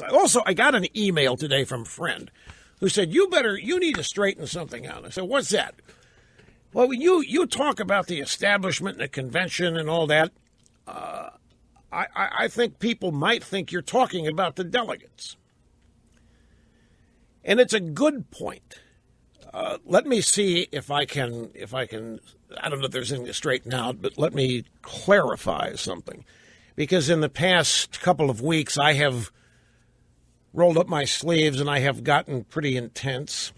Also, I got an email today from a friend who said, you need to straighten something out. I said, what's that? Well, when you talk about the establishment and the convention and all that, I think people might think you're talking about the delegates. And it's a good point. Let me see if I can, I don't know if there's anything to straighten out, but let me clarify something. Because in the past couple of weeks, I have rolled up my sleeves and I have gotten pretty intense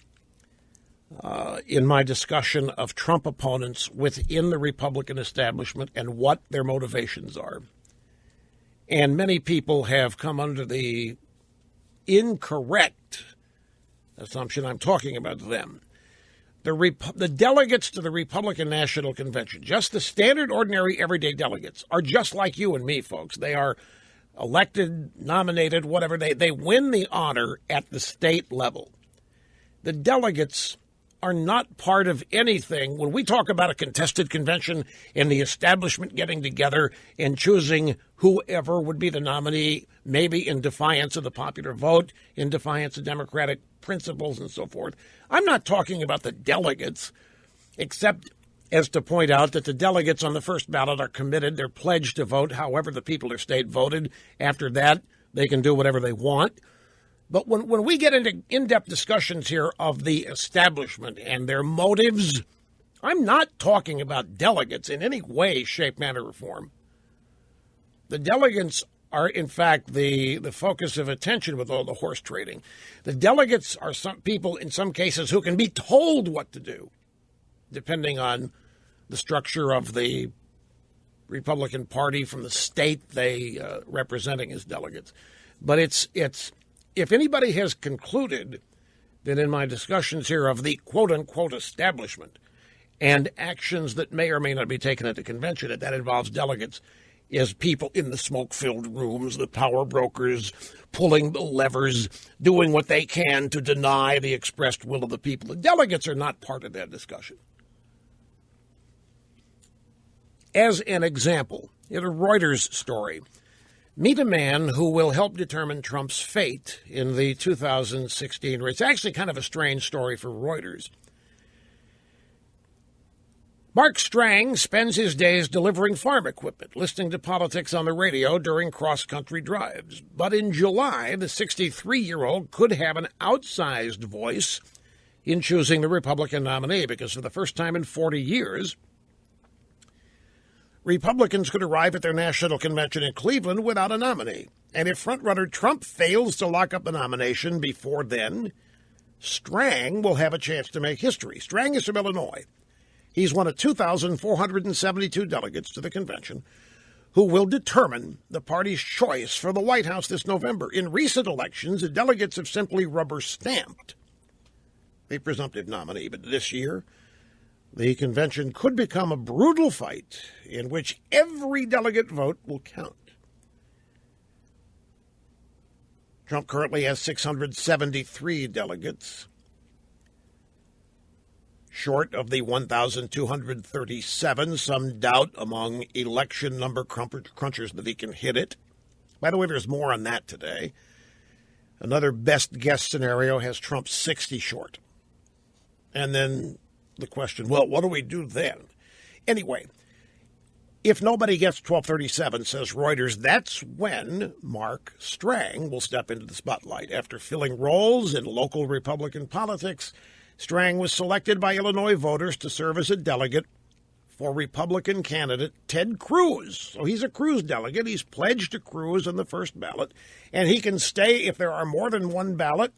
in my discussion of Trump opponents within the Republican establishment and what their motivations are. And many people have come under the incorrect assumption I'm talking about them. The delegates to the Republican National Convention, just the standard, ordinary, everyday delegates, are just like you and me, folks. They are elected, nominated, whatever. They win the honor at the state level. The delegates are not part of anything. When we talk about a contested convention and the establishment getting together and choosing whoever would be the nominee, maybe in defiance of the popular vote, in defiance of democratic principles and so forth, I'm not talking about the delegates, except as to point out that the delegates on the first ballot are committed. They're pledged to vote however the people of their state voted. After that, they can do whatever they want. But when we get into in-depth discussions here of the establishment and their motives, I'm not talking about delegates in any way, shape, manner, or form. The delegates are, in fact, the focus of attention with all the horse trading. The delegates are some people, in some cases, who can be told what to do, depending on the structure of the Republican Party from the state they representing as delegates. But it's if anybody has concluded that in my discussions here of the quote-unquote establishment and actions that may or may not be taken at the convention, that involves delegates, is people in the smoke-filled rooms, the power brokers, pulling the levers, doing what they can to deny the expressed will of the people. The delegates are not part of that discussion. As an example, in a Reuters story, meet a man who will help determine Trump's fate in the 2016 race. It's actually kind of a strange story for Reuters. Mark Strang spends his days delivering farm equipment, listening to politics on the radio during cross-country drives. But in July, the 63-year-old could have an outsized voice in choosing the Republican nominee, because for the first time in 40 years, Republicans could arrive at their national convention in Cleveland without a nominee. And if frontrunner Trump fails to lock up a nomination before then, Strang will have a chance to make history. Strang is from Illinois. He's one of 2,472 delegates to the convention who will determine the party's choice for the White House this November. In recent elections, the delegates have simply rubber-stamped the presumptive nominee. But this year, the convention could become a brutal fight in which every delegate vote will count. Trump currently has 673 delegates, short of the 1,237. Some doubt among election number crunchers that he can hit it. By the way, there's more on that today. Another best guess scenario has Trump 60 short. And then the question, well, what do we do then? Anyway, if nobody gets 1237, says Reuters, that's when Mark Strang will step into the spotlight. After filling roles in local Republican politics, Strang was selected by Illinois voters to serve as a delegate for Republican candidate Ted Cruz. So he's a Cruz delegate. He's pledged to Cruz on the first ballot, and he can stay, if there are more than one ballot,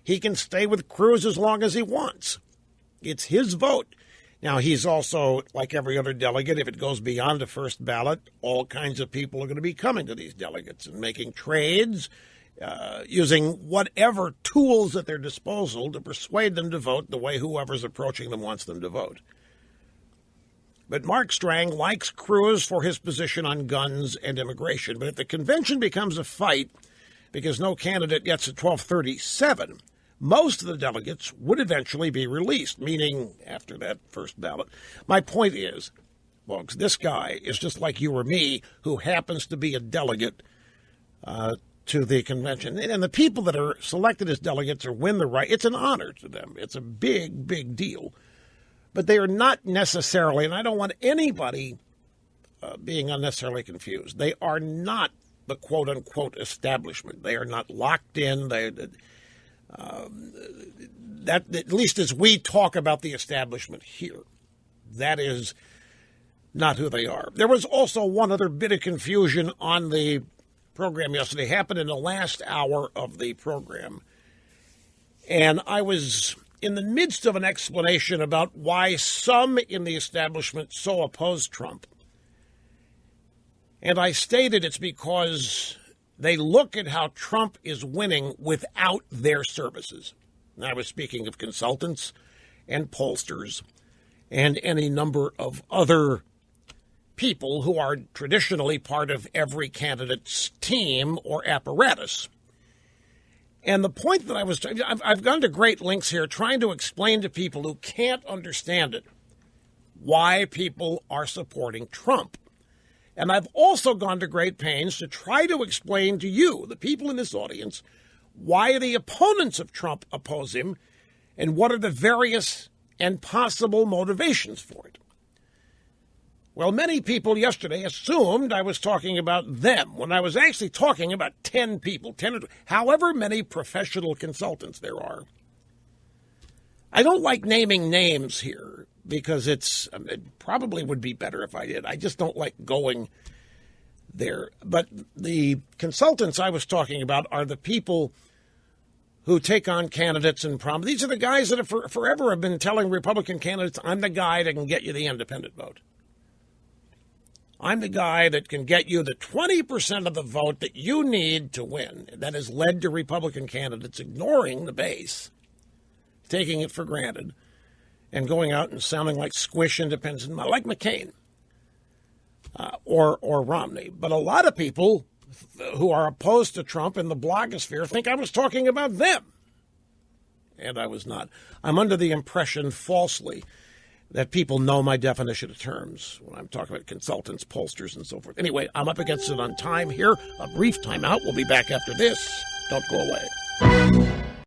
he can stay with Cruz as long as he wants. It's his vote. Now, he's also, like every other delegate, if it goes beyond the first ballot, all kinds of people are going to be coming to these delegates and making trades, using whatever tools at their disposal to persuade them to vote the way whoever's approaching them wants them to vote. But Mark Strang likes Cruz for his position on guns and immigration. But if the convention becomes a fight because no candidate gets a 1237, most of the delegates would eventually be released, meaning after that first ballot. My point is, folks, this guy is just like you or me, who happens to be a delegate to the convention. And the people that are selected as delegates or win the right, it's an honor to them. It's a big, big deal. But they are not necessarily, and I don't want anybody being unnecessarily confused, they are not the quote-unquote establishment. They are not locked in. That at least as we talk about the establishment here, that is not who they are. There was also one other bit of confusion on the program yesterday. It happened in the last hour of the program. And I was in the midst of an explanation about why some in the establishment so oppose Trump. And I stated it's because they look at how Trump is winning without their services. And I was speaking of consultants and pollsters and any number of other people who are traditionally part of every candidate's team or apparatus. And the point that I've gone to great lengths here trying to explain to people who can't understand it why people are supporting Trump. And I've also gone to great pains to try to explain to you, the people in this audience, why the opponents of Trump oppose him and what are the various and possible motivations for it. Well, many people yesterday assumed I was talking about them when I was actually talking about 10 people, 10, however many professional consultants there are. I don't like naming names here because it probably would be better if I did. I just don't like going there. But the consultants I was talking about are the people who take on candidates and promise. These are the guys that have forever have been telling Republican candidates, I'm the guy that can get you the independent vote. I'm the guy that can get you the 20% of the vote that you need to win. That has led to Republican candidates ignoring the base, taking it for granted, and going out and sounding like squish independents, like McCain or Romney. But a lot of people who are opposed to Trump in the blogosphere think I was talking about them. And I was not. I'm under the impression, falsely, that people know my definition of terms when I'm talking about consultants, pollsters, and so forth. Anyway, I'm up against it on time here. A brief timeout. We'll be back after this. Don't go away.